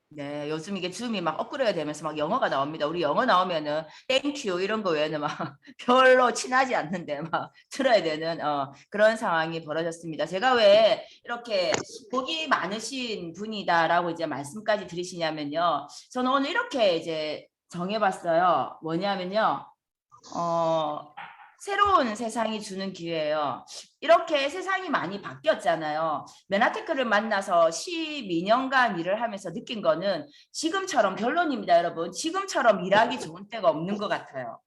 네, 요즘 이게 줌이 막 업그레이드 되면서 막 영어가 나옵니다. 우리 영어 나오면은 땡큐 이런 거 외에는 막 별로 친하지 않는데 막 들어야 되는 그런 상황이 벌어졌습니다. 제가 왜 이렇게 복이 많으신 분이다라고 이제 말씀까지 드리시냐면요. 저는 오늘 이렇게 이제 정해봤어요. 뭐냐면요. 어, 새로운 세상이 주는 기회예요. 이렇게 세상이 많이 바뀌었잖아요. 메나테크를 만나서 12년간 일을 하면서 느낀 거는 지금처럼 결론입니다, 여러분. 지금처럼 일하기 좋은 때가 없는 것 같아요.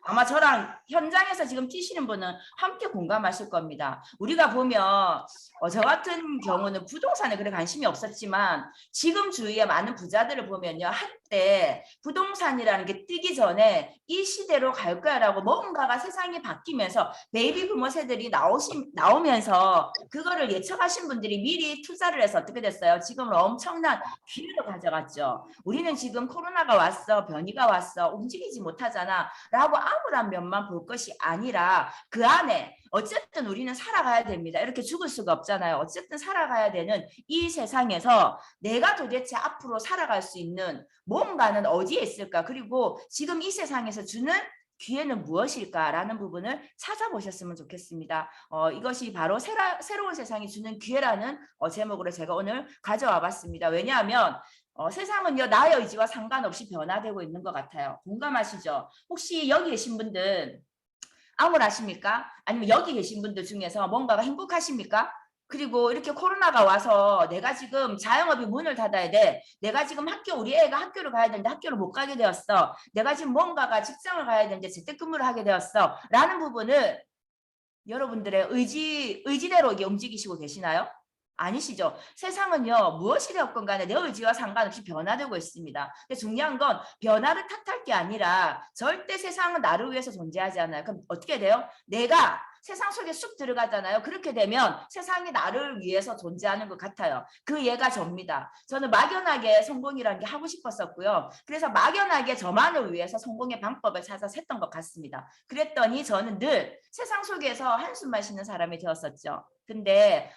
아마 저랑 현장에서 지금 뛰시는 분은 함께 공감하실 겁니다. 우리가 보면 저 같은 경우는 부동산에 그래 관심이 없었지만 지금 주위에 많은 부자들을 보면요. 한때 부동산이라는 게 뜨기 전에 이 시대로 갈 거야라고 뭔가가 세상이 바뀌면서 베이비 부모 세들이 나오면서 그거를 예측하신 분들이 미리 투자를 해서 어떻게 됐어요? 지금은 엄청난 기회를 가져갔죠. 우리는 지금 코로나가 왔어, 변이가 왔어, 움직이지 못하잖아 라고 아무런 면만 볼 것이 아니라 그 안에 어쨌든 우리는 살아가야 됩니다. 이렇게 죽을 수가 없잖아요. 어쨌든 살아가야 되는 이 세상에서 내가 도대체 앞으로 살아갈 수 있는 뭔가는 어디에 있을까? 그리고 지금 이 세상에서 주는 기회는 무엇일까라는 부분을 찾아보셨으면 좋겠습니다. 이것이 바로 새로운 세상이 주는 기회라는 제목으로 제가 오늘 가져와 봤습니다. 왜냐하면 세상은요 나의 의지와 상관없이 변화되고 있는 것 같아요. 공감하시죠? 혹시 여기 계신 분들 암울하십니까? 아니면 여기 계신 분들 중에서 뭔가가 행복하십니까? 그리고 이렇게 코로나가 와서 내가 지금 자영업이 문을 닫아야 돼. 내가 지금 우리 애가 학교를 가야 되는데 학교를 못 가게 되었어. 내가 지금 뭔가가 직장을 가야 되는데 재택근무를 하게 되었어. 라는 부분을 여러분들의 의지대로 이게 움직이시고 계시나요? 아니시죠. 세상은요 무엇이 되었건 간에 내 의지와 상관없이 변화되고 있습니다. 근데 중요한 건 변화를 탓할 게 아니라 절대 세상은 나를 위해서 존재하지 않아요. 그럼 어떻게 돼요? 내가 세상 속에 쑥 들어가잖아요. 그렇게 되면 세상이 나를 위해서 존재하는 것 같아요. 그 예가 접니다. 저는 막연하게 성공이라는 게 하고 싶었었고요. 그래서 막연하게 저만을 위해서 성공의 방법을 찾아서 했던 것 같습니다. 그랬더니 저는 늘 세상 속에서 한숨만 쉬는 사람이 되었었죠. 근데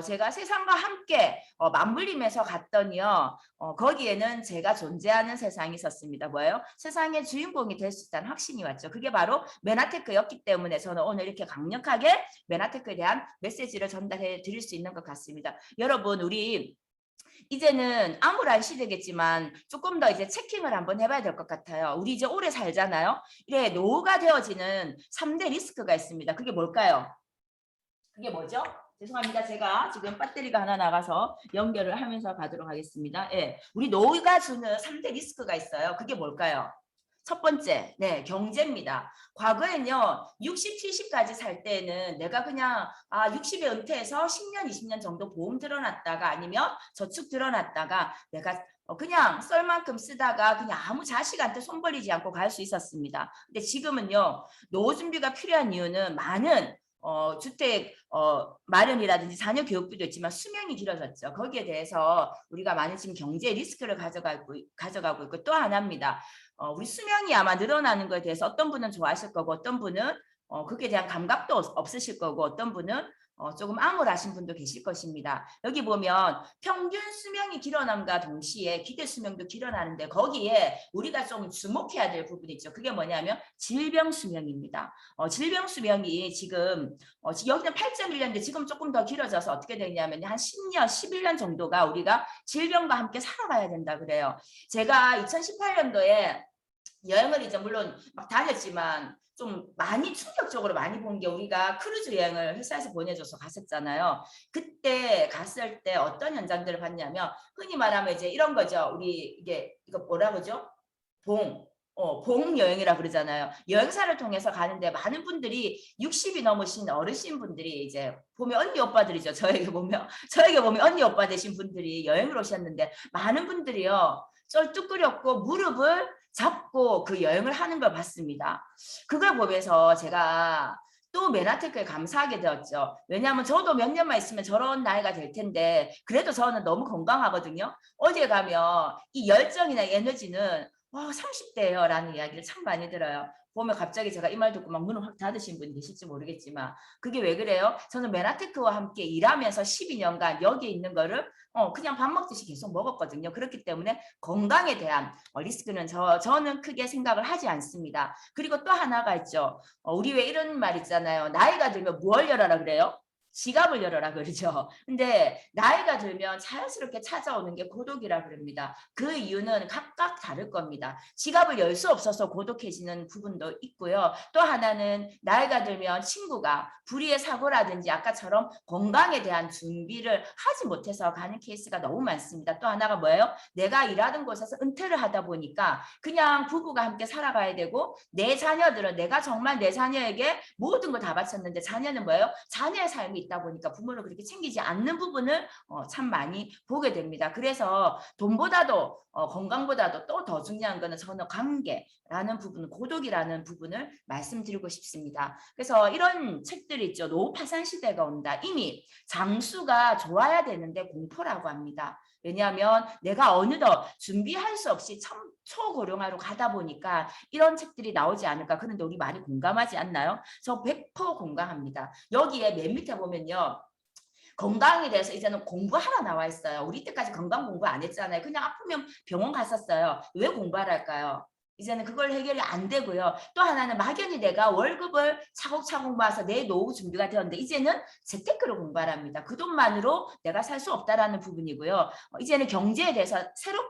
제가 세상과 함께 맞물리면서 갔더니요. 거기에는 제가 존재하는 세상이 있었습니다. 뭐예요? 세상의 주인공이 될 수 있다는 확신이 왔죠. 그게 바로 메나테크였기 때문에 저는 오늘 이렇게 강력하게 메나테크에 대한 메시지를 전달해 드릴 수 있는 것 같습니다. 여러분 우리 이제는 암울한 시대겠지만 조금 더 이제 체킹을 한번 해봐야 될 것 같아요. 우리 이제 오래 살잖아요. 이래 노후가 되어지는 3대 리스크가 있습니다. 그게 뭘까요? 그게 뭐죠? 죄송합니다. 제가 지금 배터리가 하나 나가서 연결을 하면서 가도록 하겠습니다. 예, 우리 노후가 주는 3대 리스크가 있어요. 그게 뭘까요? 첫 번째, 네, 경제입니다. 과거엔요, 60, 70까지 살 때는 내가 그냥 60에 은퇴해서 10년, 20년 정도 보험 들어놨다가 아니면 저축 들어놨다가 내가 그냥 썰 만큼 쓰다가 그냥 아무 자식한테 손 벌리지 않고 갈 수 있었습니다. 근데 지금은요, 노후 준비가 필요한 이유는 많은 주택 마련이라든지 자녀 교육비도 있지만 수명이 길어졌죠. 거기에 대해서 우리가 많은 지금 경제 리스크를 가져가고 있고 또 하나입니다. 우리 수명이 아마 늘어나는 것에 대해서 어떤 분은 좋아하실 거고 어떤 분은 그에 대한 감각도 없으실 거고 어떤 분은 조금 암울하신 분도 계실 것입니다. 여기 보면 평균 수명이 길어남과 동시에 기대 수명도 길어나는데 거기에 우리가 좀 주목해야 될 부분이 있죠. 그게 뭐냐면 질병 수명입니다. 질병 수명이 지금 여기는 8.1년인데 지금 조금 더 길어져서 어떻게 되냐면 한 10년, 11년 정도가 우리가 질병과 함께 살아가야 된다 그래요. 제가 2018년도에 여행을 이제 물론 막 다녔지만 좀 많이 충격적으로 많이 본 게 우리가 크루즈 여행을 회사에서 보내줘서 갔었잖아요. 그때 갔을 때 어떤 현장들을 봤냐면 흔히 말하면 이제 이런 거죠. 우리 이거 뭐라 그러죠? 봉 여행이라 그러잖아요. 여행사를 통해서 가는데 많은 분들이 60이 넘으신 어르신 분들이 이제 보면 언니 오빠들이죠. 저에게 보면 언니 오빠 되신 분들이 여행을 오셨는데 많은 분들이요. 쩔뚝거렸고 무릎을 잡고 그 여행을 하는 걸 봤습니다. 그걸 보면서 제가 또 메나테크에 감사하게 되었죠. 왜냐하면 저도 몇 년만 있으면 저런 나이가 될 텐데 그래도 저는 너무 건강하거든요. 어디에 가면 이 열정이나 에너지는 30대예요 라는 이야기를 참 많이 들어요. 보면 갑자기 제가 이 말 듣고 막 문을 확 닫으신 분이 계실지 모르겠지만 그게 왜 그래요? 저는 메나테크와 함께 일하면서 12년간 여기에 있는 거를 그냥 밥 먹듯이 계속 먹었거든요. 그렇기 때문에 건강에 대한 리스크는 저는 크게 생각을 하지 않습니다. 그리고 또 하나가 있죠. 우리 왜 이런 말 있잖아요. 나이가 들면 뭘 열어라 그래요? 지갑을 열어라 그러죠. 근데 나이가 들면 자연스럽게 찾아오는 게 고독이라 그럽니다. 그 이유는 각각 다를 겁니다. 지갑을 열 수 없어서 고독해지는 부분도 있고요. 또 하나는 나이가 들면 친구가 불의의 사고라든지 아까처럼 건강에 대한 준비를 하지 못해서 가는 케이스가 너무 많습니다. 또 하나가 뭐예요? 내가 일하던 곳에서 은퇴를 하다 보니까 그냥 부부가 함께 살아가야 되고 내 자녀들은 내가 정말 내 자녀에게 모든 걸 다 바쳤는데 자녀는 뭐예요? 자녀의 삶이 있다 보니까 부모를 그렇게 챙기지 않는 부분을 참 많이 보게 됩니다. 그래서 돈보다도 건강보다도 또 더 중요한 거는 저는 관계라는 부분, 고독이라는 부분을 말씀드리고 싶습니다. 그래서 이런 책들이 있죠. 노후 파산 시대가 온다. 이미 장수가 좋아야 되는데 공포라고 합니다. 왜냐하면 내가 어느덧 준비할 수 없이 초고령화로 가다 보니까 이런 책들이 나오지 않을까. 그런데 우리 많이 공감하지 않나요? 저 100% 공감합니다. 여기에 맨 밑에 보면요. 건강에 대해서 이제는 공부하라 나와 있어요. 우리 때까지 건강 공부 안 했잖아요. 그냥 아프면 병원 갔었어요. 왜 공부하라 할까요? 이제는 그걸 해결이 안 되고요. 또 하나는 막연히 내가 월급을 차곡차곡 모아서 내 노후 준비가 되었는데 이제는 재테크를 공부하랍니다. 그 돈만으로 내가 살 수 없다라는 부분이고요. 이제는 경제에 대해서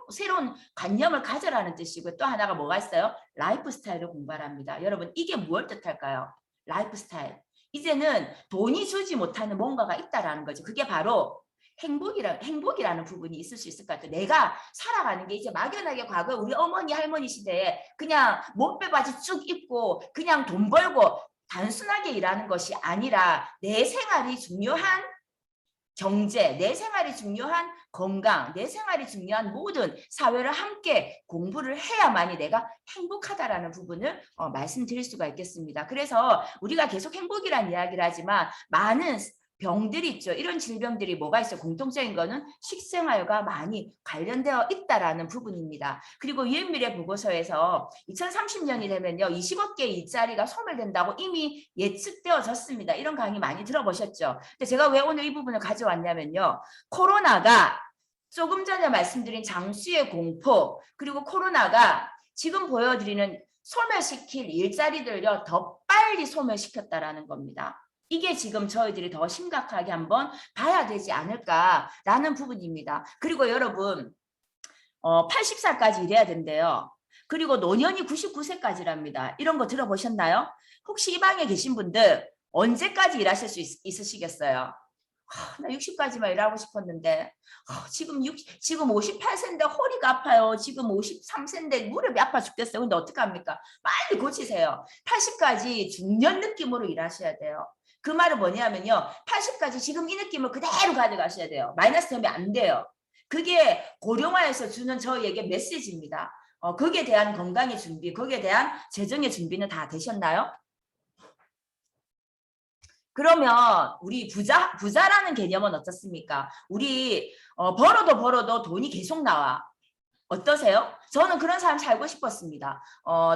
새로운 관념을 가져라는 뜻이고요. 또 하나가 뭐가 있어요? 라이프 스타일을 공부하랍니다. 여러분 이게 무엇 뜻할까요? 라이프 스타일. 이제는 돈이 주지 못하는 뭔가가 있다라는 거죠. 그게 바로 행복이라는 부분이 있을 수 있을 것 같아요. 내가 살아가는 게 이제 막연하게 과거 우리 어머니 할머니 시대에 그냥 못빼바지 쭉 입고 그냥 돈 벌고 단순하게 일하는 것이 아니라 내 생활이 중요한 경제, 내 생활이 중요한 건강, 내 생활이 중요한 모든 사회를 함께 공부를 해야만이 내가 행복하다라는 부분을 말씀드릴 수가 있겠습니다. 그래서 우리가 계속 행복이란 이야기를 하지만 많은 병들이 있죠. 이런 질병들이 뭐가 있어요? 공통적인 거는 식생활과 많이 관련되어 있다라는 부분입니다. 그리고 유엔미래 보고서에서 2030년이 되면요. 20억 개의 일자리가 소멸된다고 이미 예측되어졌습니다. 이런 강의 많이 들어보셨죠? 근데 제가 왜 오늘 이 부분을 가져왔냐면요. 코로나가 조금 전에 말씀드린 장수의 공포 그리고 코로나가 지금 보여드리는 소멸시킬 일자리들요. 더 빨리 소멸시켰다라는 겁니다. 이게 지금 저희들이 더 심각하게 한번 봐야 되지 않을까라는 부분입니다. 그리고 여러분 80살까지 일해야 된대요. 그리고 노년이 99세까지랍니다. 이런 거 들어보셨나요? 혹시 이 방에 계신 분들 언제까지 일하실 수 있으시겠어요? 나 60까지만 일하고 싶었는데 지금 58세인데 허리가 아파요. 지금 53세인데 무릎이 아파 죽겠어요. 근데 어떡합니까? 빨리 고치세요. 80까지 중년 느낌으로 일하셔야 돼요. 그 말은 뭐냐면요. 80까지 지금 이 느낌을 그대로 가져가셔야 돼요. 마이너스 되면 안 돼요. 그게 고령화에서 주는 저희에게 메시지입니다. 거기에 대한 건강의 준비, 거기에 대한 재정의 준비는 다 되셨나요? 그러면 우리 부자라는 개념은 어떻습니까? 우리 벌어도 돈이 계속 나와. 어떠세요? 저는 그런 삶 살고 싶었습니다.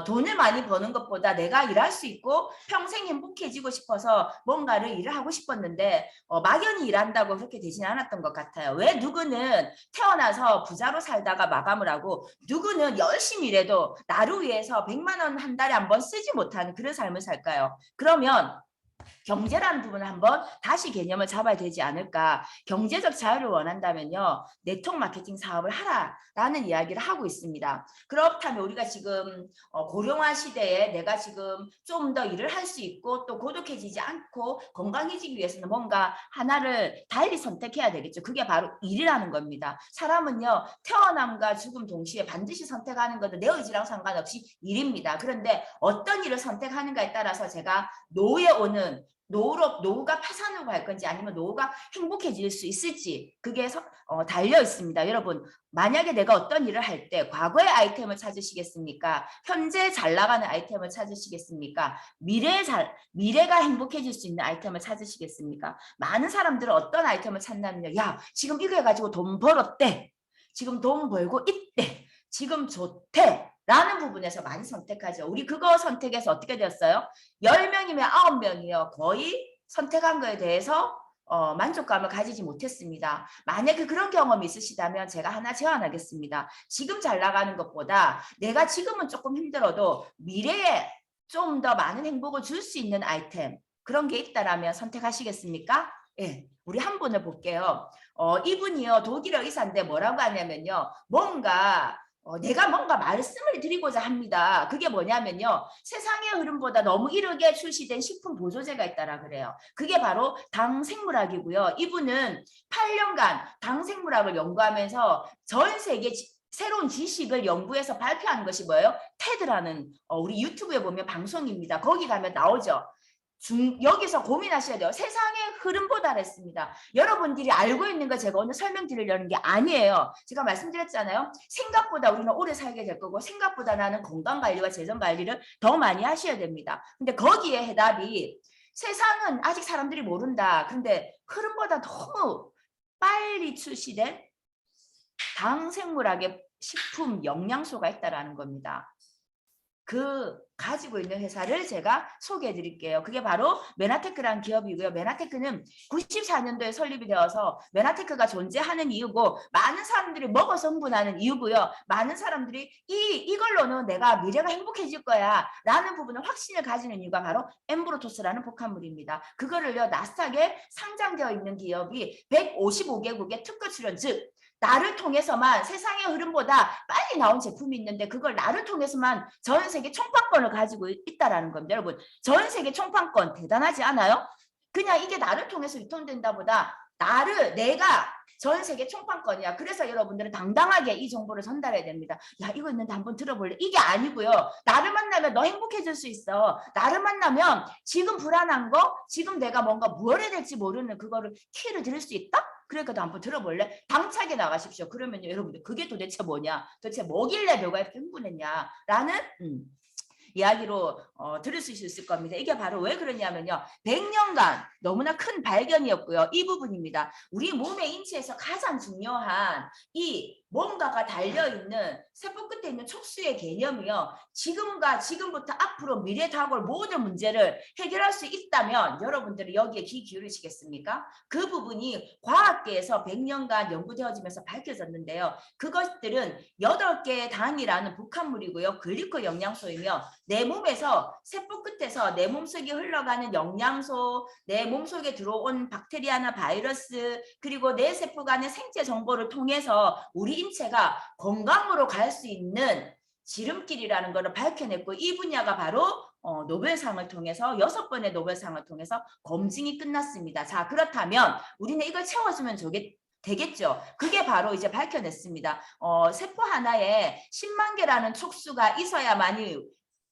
돈을 많이 버는 것보다 내가 일할 수 있고 평생 행복해지고 싶어서 뭔가를 일을 하고 싶었는데 막연히 일한다고 그렇게 되지는 않았던 것 같아요. 왜 누구는 태어나서 부자로 살다가 마감을 하고 누구는 열심히 일해도 나를 위해서 100만 원 한 달에 한 번 쓰지 못하는 그런 삶을 살까요? 그러면 경제라는 부분을 한번 다시 개념을 잡아야 되지 않을까. 경제적 자유를 원한다면요. 네트워크 마케팅 사업을 하라라는 이야기를 하고 있습니다. 그렇다면 우리가 지금 고령화 시대에 내가 지금 좀 더 일을 할 수 있고 또 고독해지지 않고 건강해지기 위해서는 뭔가 하나를 달리 선택해야 되겠죠. 그게 바로 일이라는 겁니다. 사람은요. 태어남과 죽음 동시에 반드시 선택하는 것은 내 의지랑 상관없이 일입니다. 그런데 어떤 일을 선택하는가에 따라서 제가 노후에 오는 노후가 파산으로 갈 건지 아니면 노후가 행복해질 수 있을지 그게 달려 있습니다. 여러분 만약에 내가 어떤 일을 할 때 과거의 아이템을 찾으시겠습니까? 현재 잘 나가는 아이템을 찾으시겠습니까? 미래가 행복해질 수 있는 아이템을 찾으시겠습니까? 많은 사람들은 어떤 아이템을 찾냐면요. 야 지금 이거 해가지고 돈 벌었대. 지금 돈 벌고 있대. 지금 좋대. 라는 부분에서 많이 선택하죠. 우리 그거 선택해서 어떻게 되었어요? 10명이면 9명이요. 거의 선택한 거에 대해서 만족감을 가지지 못했습니다. 만약에 그런 경험이 있으시다면 제가 하나 제안하겠습니다. 지금 잘 나가는 것보다 내가 지금은 조금 힘들어도 미래에 좀 더 많은 행복을 줄 수 있는 아이템, 그런 게 있다라면 선택하시겠습니까? 예, 우리 한 분을 볼게요. 이분이요, 독일어 의사인데 뭐라고 하냐면요, 내가 뭔가 말씀을 드리고자 합니다. 그게 뭐냐면요, 세상의 흐름보다 너무 이르게 출시된 식품 보조제가 있다라 그래요. 그게 바로 당생물학이고요. 이분은 8년간 당생물학을 연구하면서 전 세계 새로운 지식을 연구해서 발표하는 것이 뭐예요? 테드라는 우리 유튜브에 보면 방송입니다. 거기 가면 나오죠. 여기서 고민하셔야 돼요. 세상의 흐름보다 했습니다. 여러분들이 알고 있는 거 제가 오늘 설명드리려는 게 아니에요. 제가 말씀드렸잖아요. 생각보다 우리는 오래 살게 될 거고 생각보다 나는 건강관리와 재정관리를 더 많이 하셔야 됩니다. 근데 거기에 해답이 세상은 아직 사람들이 모른다. 근데 흐름보다 너무 빨리 출시된 당생물학의 식품 영양소가 있다라는 겁니다. 그 가지고 있는 회사를 제가 소개해 드릴게요. 그게 바로 메나테크라는 기업이고요. 메나테크는 94년도에 설립이 되어서 메나테크가 존재하는 이유고 많은 사람들이 먹어서 흥분하는 이유고요. 많은 사람들이 이걸로는 내가 미래가 행복해질 거야 라는 부분을 확신을 가지는 이유가 바로 엠브로토스라는 복합물입니다. 그거를요, 나스닥에 상장되어 있는 기업이 155개국의 특허 출연, 즉 나를 통해서만, 세상의 흐름보다 빨리 나온 제품이 있는데 그걸 나를 통해서만 전 세계 총판권을 가지고 있다라는 겁니다. 여러분, 전 세계 총판권 대단하지 않아요? 그냥 이게 나를 통해서 유통된다 보다 내가 전 세계 총판권이야. 그래서 여러분들은 당당하게 이 정보를 전달해야 됩니다. 야, 이거 있는데 한번 들어볼래? 이게 아니고요. 나를 만나면 너 행복해질 수 있어. 나를 만나면 지금 불안한 거, 지금 내가 뭔가 뭘 해야 될지 모르는 그거를 키를 드릴 수 있다? 그러니까 너 한번 들어볼래? 당차게 나가십시오. 그러면요, 여러분들 그게 도대체 뭐냐? 도대체 뭐길래 너가 이렇게 흥분했냐? 라는 이야기로 들을 수 있을 겁니다. 이게 바로 왜 그러냐면요, 100년간 너무나 큰 발견이었고요. 이 부분입니다. 우리 몸의 인체에서 가장 중요한 이 뭔가가 달려있는 세포 끝에 있는 촉수의 개념이요, 지금부터 앞으로 미래 다가올 모든 문제를 해결할 수 있다면 여러분들은 여기에 귀 기울이시겠습니까? 그 부분이 과학계에서 100년간 연구되어지면서 밝혀졌는데요. 그것들은 8개의 당이라는 복합물이고요. 글리코 영양소이며 내 몸에서 세포 끝에서 내 몸속에 흘러가는 영양소, 내 몸속에 들어온 박테리아나 바이러스, 그리고 내 세포 간의 생체 정보를 통해서 우리 인체가 건강으로 갈 수 있는 지름길이라는 것을 밝혀냈고, 이 분야가 바로 노벨상을 통해서 6번의 노벨상을 통해서 검증이 끝났습니다. 자, 그렇다면 우리는 이걸 채워주면 되겠죠. 그게 바로 이제 밝혀냈습니다. 세포 하나에 10만 개라는 촉수가 있어야만이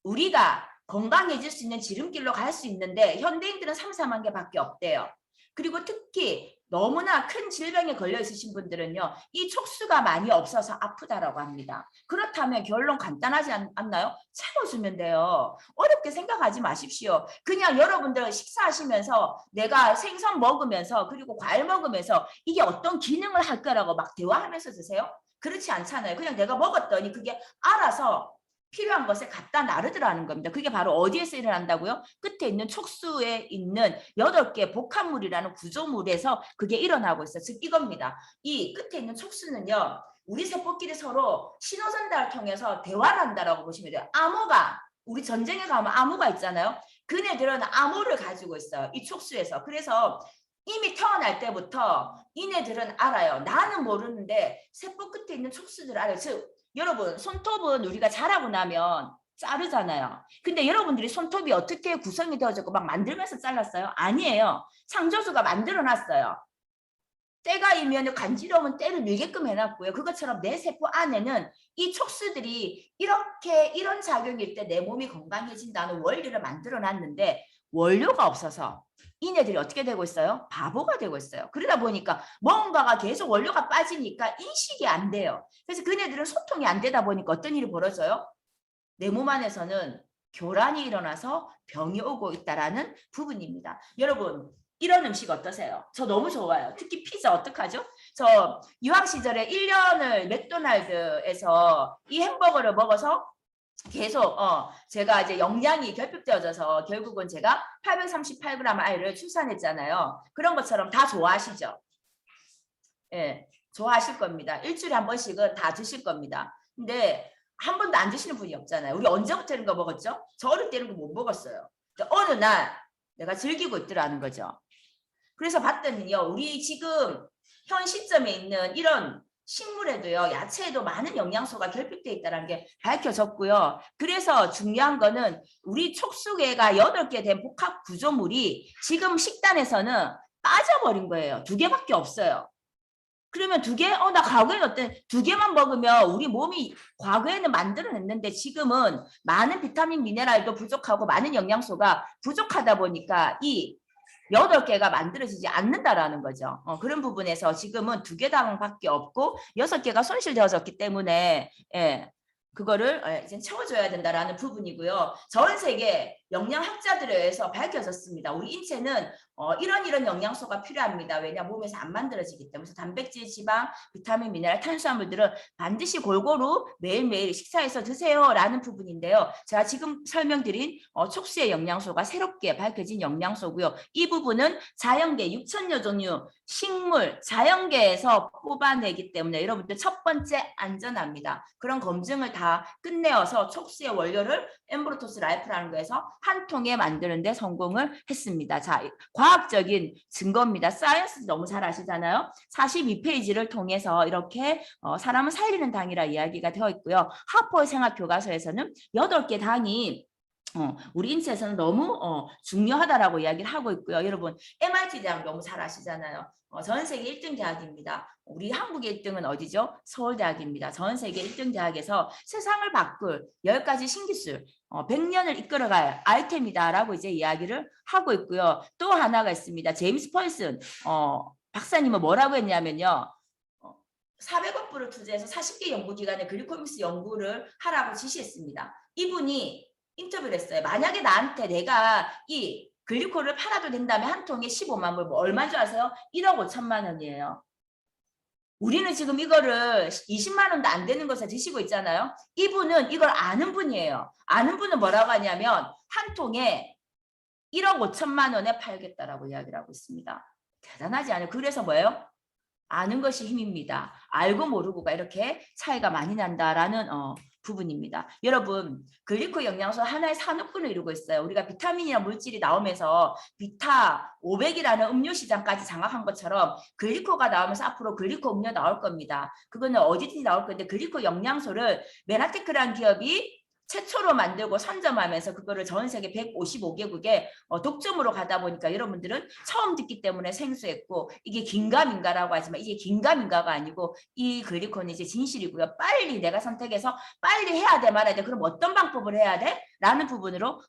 우리가 건강해질 수 있는 지름길로 갈 수 있는데 현대인들은 3, 4만 개밖에 없대요. 그리고 특히 너무나 큰 질병에 걸려 있으신 분들은요, 이 촉수가 많이 없어서 아프다라고 합니다. 그렇다면 결론 간단하지 않나요? 채워주면 돼요. 어렵게 생각하지 마십시오. 그냥 여러분들 식사하시면서 내가 생선 먹으면서 그리고 과일 먹으면서 이게 어떤 기능을 할 거라고 막 대화하면서 드세요? 그렇지 않잖아요. 그냥 내가 먹었더니 그게 알아서 필요한 것에 갖다 나르더라는 겁니다. 그게 바로 어디에서 일어난다고요? 끝에 있는 촉수에 있는 8개 복합물이라는 구조물에서 그게 일어나고 있어요. 즉 이겁니다. 이 끝에 있는 촉수는요, 우리 세포끼리 서로 신호 전달을 통해서 대화를 한다라고 보시면 돼요. 암호가, 우리 전쟁에 가면 암호가 있잖아요. 그네들은 암호를 가지고 있어요. 이 촉수에서. 그래서 이미 태어날 때부터 이네들은 알아요. 나는 모르는데 세포 끝에 있는 촉수들 알아요. 즉 여러분, 손톱은 우리가 자라고 나면 자르잖아요. 근데 여러분들이 손톱이 어떻게 구성이 되어졌고 막 만들면서 잘랐어요? 아니에요. 창조주가 만들어놨어요. 때가 이면 간지러우면 때를 밀게끔 해놨고요. 그것처럼 내 세포 안에는 이 촉수들이 이런 작용일 때 내 몸이 건강해진다는 원리를 만들어놨는데 원료가 없어서 이네들이 어떻게 되고 있어요? 바보가 되고 있어요. 그러다 보니까 뭔가가 계속 원료가 빠지니까 인식이 안 돼요. 그래서 그네들은 소통이 안 되다 보니까 어떤 일이 벌어져요? 내 몸 안에서는 교란이 일어나서 병이 오고 있다라는 부분입니다. 여러분, 이런 음식 어떠세요? 저 너무 좋아요. 특히 피자 어떡하죠? 저 유학 시절에 1년을 맥도날드에서 이 햄버거를 먹어서 계속 제가 이제 영양이 결핍되어져서 결국은 제가 838g 아이를 출산했잖아요. 그런 것처럼 다 좋아하시죠? 예, 좋아하실 겁니다. 일주일에 한 번씩은 다 드실 겁니다. 근데 한 번도 안 드시는 분이 없잖아요. 우리 언제부터 이런 거 먹었죠? 저 어릴 때 이런 거 못 먹었어요. 어느 날 내가 즐기고 있더라는 거죠. 그래서 봤더니요, 우리 지금 현 시점에 있는 이런 식물에도요, 야채에도 많은 영양소가 결핍되어 있다는 게 밝혀졌고요. 그래서 중요한 거는 우리 촉수계가 8개 된 복합 구조물이 지금 식단에서는 빠져버린 거예요. 2개밖에 없어요. 그러면 2개? 나 과거에는 어때? 2개만 먹으면 우리 몸이 과거에는 만들어냈는데 지금은 많은 비타민, 미네랄도 부족하고 많은 영양소가 부족하다 보니까 이 8개가 만들어지지 않는다라는 거죠. 그런 부분에서 지금은 2개당밖에 없고 6개가 손실되어졌기 때문에 그거를 이제 채워줘야 된다라는 부분이고요. 전 세계 영양학자들에 의해서 밝혀졌습니다. 우리 인체는 이런 영양소가 필요합니다. 왜냐 몸에서 안 만들어지기 때문에. 그래서 단백질, 지방, 비타민, 미네랄, 탄수화물들은 반드시 골고루 매일매일 식사해서 드세요라는 부분인데요. 제가 지금 설명드린 촉수의 영양소가 새롭게 밝혀진 영양소고요. 이 부분은 자연계 6,000여 종류 식물, 자연계에서 뽑아내기 때문에 여러분들 첫 번째 안전합니다. 그런 검증을 다 끝내어서 촉수의 원료를 엠브로토스 라이프라는 거에서 한 통에 만드는데 성공을 했습니다. 자, 과학적인 증거입니다. 사이언스 너무 잘 아시잖아요. 42페이지를 통해서 이렇게 사람을 살리는 당이라 이야기가 되어 있고요. 하퍼 생학교과서에서는 8개 당이 우리 인체에서는 너무 중요하다라고 이야기를 하고 있고요. 여러분 MIT 대학 너무 잘 아시잖아요. 전 세계 1등 대학입니다. 우리 한국의 1등은 어디죠? 서울대학입니다. 전 세계 1등 대학에서 세상을 바꿀 10가지 신기술 100년을 이끌어갈 아이템이다라고 이제 이야기를 하고 있고요. 또 하나가 있습니다. 제임스 펄슨 박사님은 뭐라고 했냐면요. 400억 불을 투자해서 40개 연구기관에 글리코믹스 연구를 하라고 지시했습니다. 이분이 인터뷰를 했어요. 만약에 나한테 내가 이 글리코를 팔아도 된다면 한 통에 15만 불, 뭐 얼마인 줄 아세요? 1억 5천만 원이에요. 우리는 지금 이거를 20만 원도 안 되는 것을 드시고 있잖아요. 이분은 이걸 아는 분이에요. 아는 분은 뭐라고 하냐면 한 통에 1억 5천만 원에 팔겠다라고 이야기를 하고 있습니다. 대단하지 않아요? 그래서 뭐예요? 아는 것이 힘입니다. 알고 모르고가 이렇게 차이가 많이 난다라는 부분입니다. 여러분 글리코 영양소 하나의 산업군을 이루고 있어요. 우리가 비타민이나 물질이 나오면서 비타 500이라는 음료 시장까지 장악한 것처럼 글리코가 나오면서 앞으로 글리코 음료 나올 겁니다. 그거는 어디든지 나올 건데 글리코 영양소를 메나테크라는 기업이 최초로 만들고 선점하면서 그거를 전 세계 155개국에 독점으로 가다 보니까 여러분들은 처음 듣기 때문에 생소했고 이게 긴가민가라고 하지만 이게 긴가민가가 아니고 이 글리코는 이제 진실이고요. 빨리 내가 선택해서 빨리 해야 돼 말아야 돼. 그럼 어떤 방법을 해야 돼? 라는 부분으로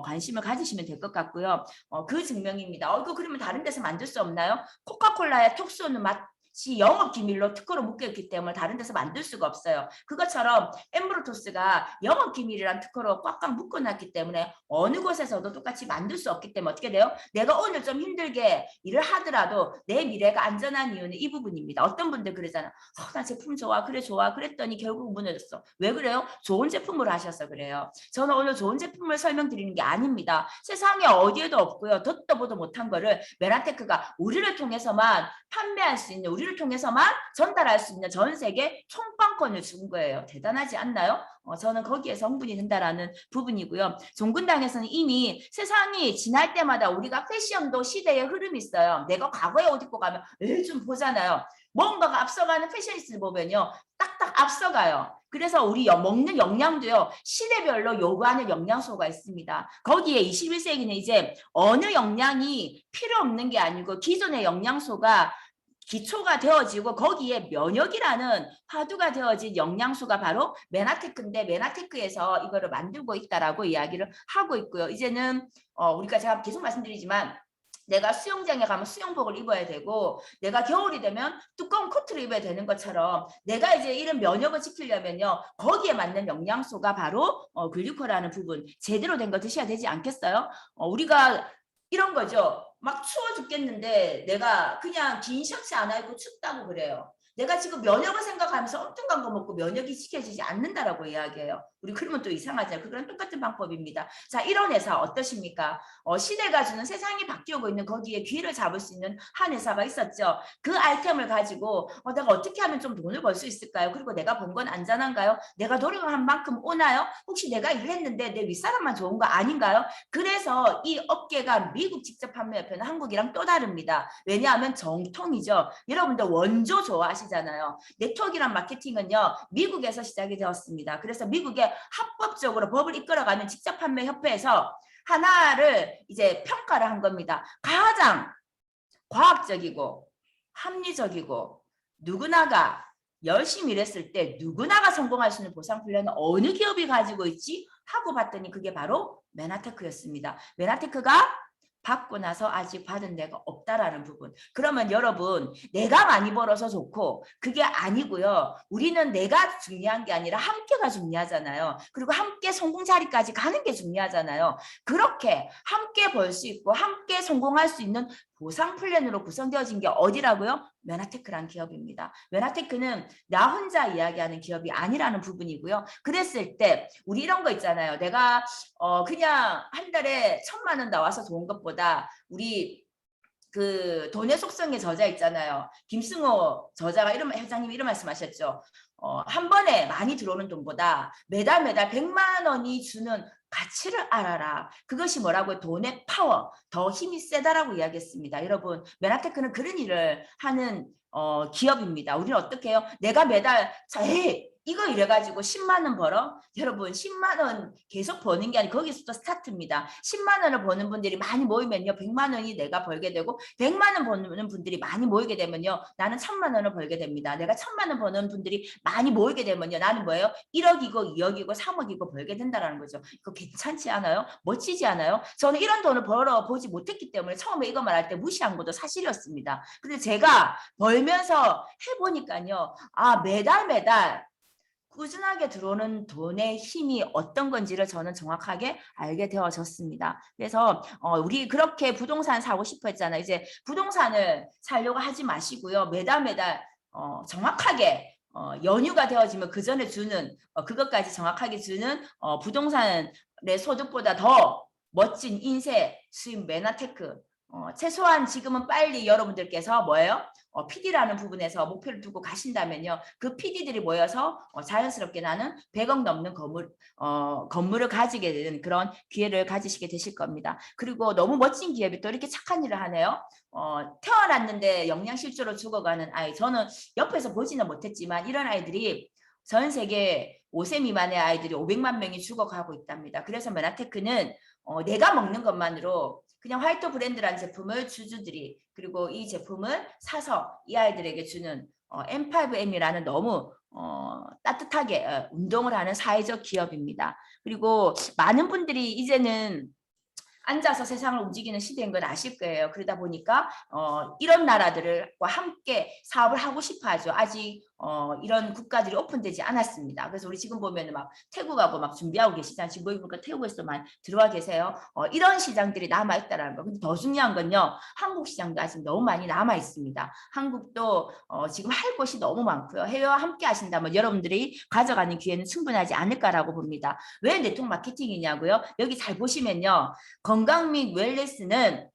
관심을 가지시면 될 것 같고요. 그 증명입니다. 이거 그러면 다른 데서 만들 수 없나요? 코카콜라의 톡 쏘는 맛 영업 기밀로 특허로 묶여있기 때문에 다른 데서 만들 수가 없어요. 그것처럼 엠브로토스가 영업 기밀이란 특허로 꽉꽉 묶어놨기 때문에 어느 곳에서도 똑같이 만들 수 없기 때문에 어떻게 돼요? 내가 오늘 좀 힘들게 일을 하더라도 내 미래가 안전한 이유는 이 부분입니다. 어떤 분들 그러잖아. 나 제품 좋아. 그래 좋아. 그랬더니 결국 무너졌어. 왜 그래요? 좋은 제품으로 하셔서 그래요. 저는 오늘 좋은 제품을 설명드리는 게 아닙니다. 세상에 어디에도 없고요. 듣도 보도 못한 거를 메라테크가 우리를 통해서만 판매할 수 있는 우리를 통해서만 전달할 수 있는 전 세계 총판권을 준 거예요. 대단하지 않나요? 저는 거기에서 흥분이 된다라는 부분이고요. 종군당에서는 이미 세상이 지날 때마다 우리가 패션도 시대의 흐름이 있어요. 내가 과거에 옷 입고 가면 좀 보잖아요. 뭔가가 앞서가는 패셔니스트를 보면요. 딱딱 앞서가요. 그래서 우리 먹는 영양도요. 시대별로 요구하는 영양소가 있습니다. 거기에 21세기는 이제 어느 영양이 필요 없는 게 아니고 기존의 영양소가 기초가 되어지고 거기에 면역이라는 화두가 되어진 영양소가 바로 메나테크인데 메나테크에서 이거를 만들고 있다라고 이야기를 하고 있고요. 이제는 우리가 제가 계속 말씀드리지만 내가 수영장에 가면 수영복을 입어야 되고 내가 겨울이 되면 두꺼운 코트를 입어야 되는 것처럼 내가 이제 이런 면역을 지키려면요. 거기에 맞는 영양소가 바로 글리코라는 부분 제대로 된 거 드셔야 되지 않겠어요? 우리가 이런 거죠. 막 추워 죽겠는데 내가 그냥 긴 셔츠 안 입고 춥다고 그래요. 내가 지금 면역을 생각하면서 엉뚱한 거 먹고 면역이 지켜지지 않는다라고 이야기해요. 우리 그러면 또 이상하잖아요. 그건 똑같은 방법입니다. 자, 이런 회사 어떠십니까? 시대가 주는 세상이 바뀌고 있는 거기에 귀를 잡을 수 있는 한 회사가 있었죠. 그 아이템을 가지고 내가 어떻게 하면 좀 돈을 벌 수 있을까요? 그리고 내가 번 건 안전한가요? 내가 노력한 만큼 오나요? 혹시 내가 일했는데 내 윗사람만 좋은 거 아닌가요? 그래서 이 업계가 미국 직접 판매협회는 한국이랑 또 다릅니다. 왜냐하면 정통이죠. 여러분들 원조 좋아하시잖아요. 네트워크란 마케팅은요, 미국에서 시작이 되었습니다. 그래서 미국의 합법적으로 법을 이끌어가는 직접 판매 협회에서 하나를 이제 평가를 한 겁니다. 가장 과학적이고 합리적이고 누구나가 열심히 일했을 때 누구나가 성공할 수 있는 보상 플랜은 어느 기업이 가지고 있지? 하고 봤더니 그게 바로 메나테크였습니다. 메나테크가 받고 나서 아직 받은 데가 없다라는 부분. 그러면 여러분, 내가 많이 벌어서 좋고 그게 아니고요. 우리는 내가 중요한 게 아니라 함께가 중요하잖아요. 그리고 함께 성공 자리까지 가는 게 중요하잖아요. 그렇게 함께 벌 수 있고 함께 성공할 수 있는 보상 플랜으로 구성되어진 게 어디라고요? 메나테크라는 기업입니다. 메나테크는 나 혼자 이야기하는 기업이 아니라는 부분이고요. 그랬을 때 우리 이런 거 있잖아요. 내가 그냥 한 달에 1,000만 원 나와서 좋은 것보다 우리 그 돈의 속성의 저자 있잖아요. 김승호 저자가 회장님이 이런 말씀하셨죠. 한 번에 많이 들어오는 돈보다 매달 100만 원이 주는 가치를 알아라. 그것이 뭐라고요? 돈의 파워, 더 힘이 세다라고 이야기했습니다. 여러분, 메나테크는 그런 일을 하는 기업입니다. 우리는 어떻게 해요? 내가 매달 이거 이래가지고 10만 원 벌어? 여러분 10만 원 계속 버는 게 아니고 거기서부터 스타트입니다. 10만 원을 버는 분들이 많이 모이면요. 100만 원이 내가 벌게 되고 100만 원 버는 분들이 많이 모이게 되면요. 나는 1,000만 원을 벌게 됩니다. 내가 1,000만 원 버는 분들이 많이 모이게 되면요. 나는 뭐예요? 1억이고 2억이고 3억이고 벌게 된다는 거죠. 이거 괜찮지 않아요? 멋지지 않아요? 저는 이런 돈을 벌어보지 못했기 때문에 처음에 이거 말할 때 무시한 것도 사실이었습니다. 근데 제가 벌면서 해보니까요. 매달 꾸준하게 들어오는 돈의 힘이 어떤 건지를 저는 정확하게 알게 되어졌습니다. 그래서 우리 그렇게 부동산 사고 싶어 했잖아요. 이제 부동산을 사려고 하지 마시고요. 매달 정확하게 연휴가 되어지면 그 전에 주는 그것까지 정확하게 주는 부동산의 소득보다 더 멋진 인세 수입 메나테크 최소한 지금은 빨리 여러분들께서 뭐예요? PD라는 부분에서 목표를 두고 가신다면요. 그 PD들이 모여서 자연스럽게 나는 100억 넘는 건물을 가지게 되는 그런 기회를 가지시게 되실 겁니다. 그리고 너무 멋진 기업이 또 이렇게 착한 일을 하네요. 태어났는데 영양실조로 죽어가는 아이. 저는 옆에서 보지는 못했지만 이런 아이들이 전 세계 5세 미만의 아이들이 500만 명이 죽어가고 있답니다. 그래서 메나테크는 내가 먹는 것만으로 그냥 화이트 브랜드라는 제품을 주주들이 그리고 이 제품을 사서 이 아이들에게 주는 M5M이라는 너무 따뜻하게 운동을 하는 사회적 기업입니다. 그리고 많은 분들이 이제는 앉아서 세상을 움직이는 시대인 건 아실 거예요. 그러다 보니까 이런 나라들과 함께 사업을 하고 싶어 하죠. 아직 이런 국가들이 오픈되지 않았습니다. 그래서 우리 지금 보면 막 태국하고 막 준비하고 계시잖아요. 지금 보니까 태국에서 많이 들어와 계세요. 이런 시장들이 남아있다라는 거. 근데 더 중요한 건요. 한국 시장도 아직 너무 많이 남아 있습니다. 한국도 지금 할 곳이 너무 많고요. 해외와 함께 하신다면 여러분들이 가져가는 기회는 충분하지 않을까라고 봅니다. 왜 네트워크 마케팅이냐고요? 여기 잘 보시면요. 건강 및 웰네스는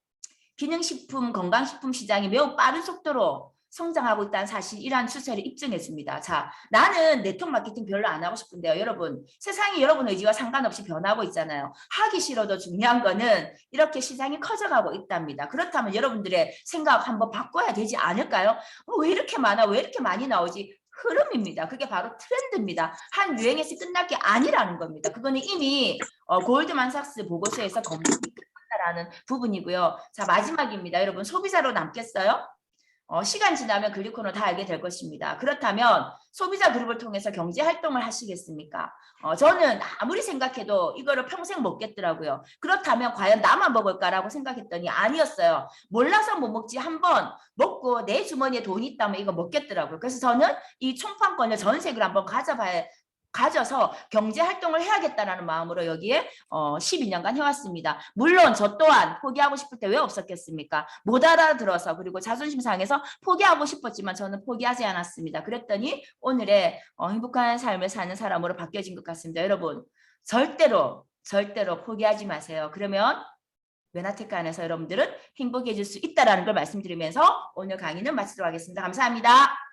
기능식품, 건강식품 시장이 매우 빠른 속도로 성장하고 있다는 사실 이러한 추세를 입증했습니다. 자, 나는 네트워크 마케팅 별로 안 하고 싶은데요. 여러분, 세상이 여러분 의지와 상관없이 변하고 있잖아요. 하기 싫어도 중요한 거는 이렇게 시장이 커져가고 있답니다. 그렇다면 여러분들의 생각 한번 바꿔야 되지 않을까요? 왜 이렇게 많아? 왜 이렇게 많이 나오지? 흐름입니다. 그게 바로 트렌드입니다. 한 유행에서 끝날 게 아니라는 겁니다. 그거는 이미 골드만삭스 보고서에서 검증이 끝났다라는 부분이고요. 자, 마지막입니다. 여러분, 소비자로 남겠어요? 시간 지나면 글리코너 다 알게 될 것입니다. 그렇다면 소비자 그룹을 통해서 경제 활동을 하시겠습니까? 저는 아무리 생각해도 이거를 평생 먹겠더라고요. 그렇다면 과연 나만 먹을까라고 생각했더니 아니었어요. 몰라서 못 먹지 한번 먹고 내 주머니에 돈이 있다면 이거 먹겠더라고요. 그래서 저는 이 총판권을 전 세계로 한번 가져봐야 가져서 경제 활동을 해야겠다라는 마음으로 여기에 12년간 해왔습니다. 물론 저 또한 포기하고 싶을 때 왜 없었겠습니까? 못 알아들어서 그리고 자존심 상해서 포기하고 싶었지만 저는 포기하지 않았습니다. 그랬더니 오늘의 행복한 삶을 사는 사람으로 바뀌어진 것 같습니다. 여러분 절대로 포기하지 마세요. 그러면 메나테크 안에서 여러분들은 행복해질 수 있다는 걸 말씀드리면서 오늘 강의는 마치도록 하겠습니다. 감사합니다.